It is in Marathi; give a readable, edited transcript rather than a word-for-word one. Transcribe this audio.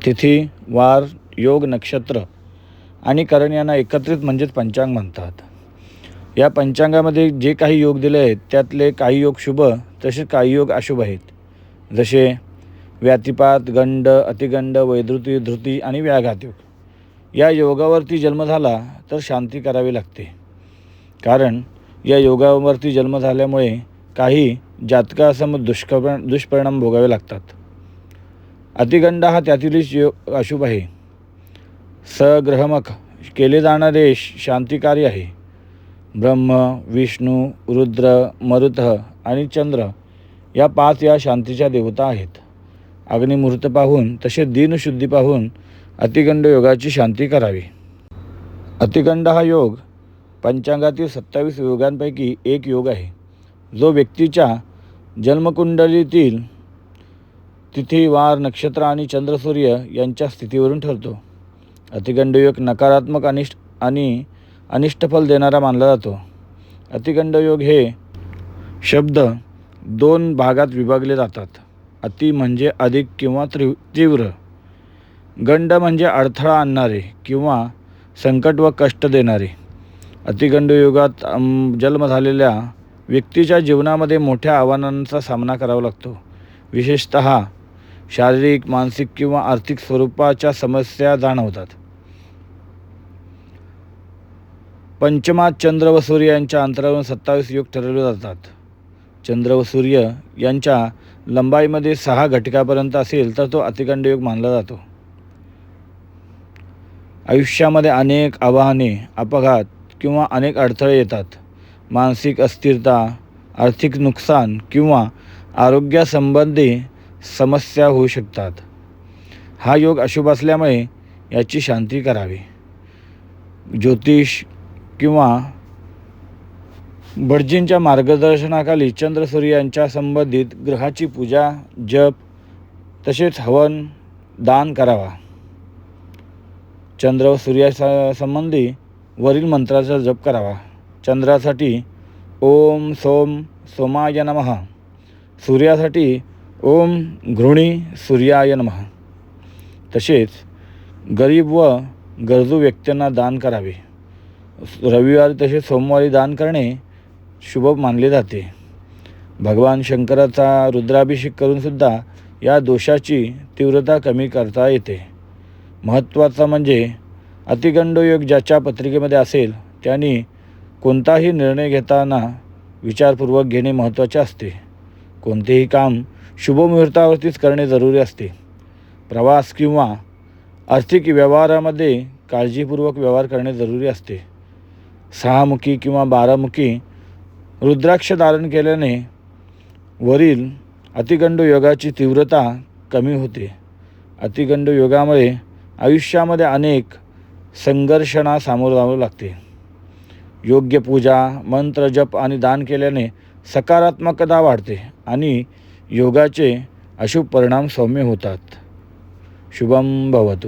तिथी, वार, योग, नक्षत्र आणि करण यांना एकत्रित म्हणजेच पंचांग म्हणतात. या पंचांगामध्ये जे काही योग दिले आहेत त्यातले काही योग शुभ तसेच काही योग अशुभ आहेत. जसे व्यातिपात, गंड, अतिगंड, वैधृती, धृती आणि व्याघात योग. या योगावरती जन्म झाला तर शांती करावी लागते, कारण या योगावरती जन्म झाल्यामुळे काही जातकासम दुष्परिणाम भोगावे लागतात. अतिगंड हा त्यातीलच योग अशुभ आहे. सग्रहमक केले जाणारे शांतिकार्य आहे. ब्रह्म, विष्णू, रुद्र, मरुतः आणि चंद्र या 5 या शांतीच्या देवता आहेत. अग्निमुहूर्त पाहून तसे दिनशुद्धी पाहून अतिगंड योगाची शांती करावी. अतिगंड हा योग पंचांगातील 27 योगांपैकी एक योग आहे, जो व्यक्तीच्या जन्मकुंडलीतील तिथी, वार, नक्षत्र आणि चंद्र सूर्य यांच्या स्थितीवरून ठरतो. अतिगंड योग नकारात्मक आणि अनिष्ट फल देणारा मानला जातो. अतिगंड योग हे शब्द 2 भागात विभागले जातात. अति म्हणजे अधिक किंवा तीव्र. गंड म्हणजे अडथळा आणणारे किंवा संकट व कष्ट देणारे. अतिगंड योगात जन्म झालेल्या व्यक्तीच्या जीवनामध्ये मोठ्या आव्हानांचा सामना करावा लागतो. विशेषतः शारीरिक, मानसिक किंवा आर्थिक स्वरूपाच्या समस्या जाणवतात. पंचमात चंद्र व सूर्य यांच्या अंतरावरून 27 योग ठरवले जातात. चंद्र व सूर्य यांच्या लंबाईमध्ये 6 घटकापर्यंत असेल तर तो अतिगंड योग मानला जातो. आयुष्यामध्ये अनेक आव्हाने, अपघात किंवा अनेक अडथळे येतात. मानसिक अस्थिरता, आर्थिक नुकसान किंवा आरोग्यासंबंधी समस्या होऊ शकतात. हा योग अशुभ असल्यामुळे याची शांती करावी. ज्योतिष किंवा भटजींच्या मार्गदर्शनाखाली चंद्र सूर्य यांच्या संबंधित ग्रहाची पूजा, जप तसेच हवन, दान करावा. चंद्र व सूर्यासंबंधी वरील मंत्राचा जप करावा. चंद्रासाठी ओम सोमाय नमः, सूर्यासाठी ओम घृणी सूर्याय नमः. तसेच गरीब व गरजू व्यक्तींना दान करावे. रविवारी तसेच सोमवारी दान करणे शुभ मानले जाते. भगवान शंकराचा रुद्राभिषेक करूनसुद्धा या दोषाची तीव्रता कमी करता येते. महत्त्वाचा म्हणजे अतिगंड योग ज्याच्या पत्रिकेमध्ये असेल त्यांनी कोणताही निर्णय घेताना विचारपूर्वक घेणे महत्त्वाचे असते. कोणतेही काम शुभ मुहूर्तावरतीच करणे जरुरी असते. प्रवास किंवा आर्थिक व्यवहारामध्ये काळजीपूर्वक व्यवहार करणे जरुरी असते. 6मुखी किंवा 12मुखी रुद्राक्ष धारण केल्याने वरील अतिगंड योगाची तीव्रता कमी होते. अतिगंड योगामुळे आयुष्यामध्ये अनेक संघर्षांना सामोरे जावे लागते. योग्य पूजा, मंत्र, जप आणि दान केल्याने सकारात्मकता वाढते आणि योगाचे अशुभ परिणाम सौम्य होतात. शुभम भवतु.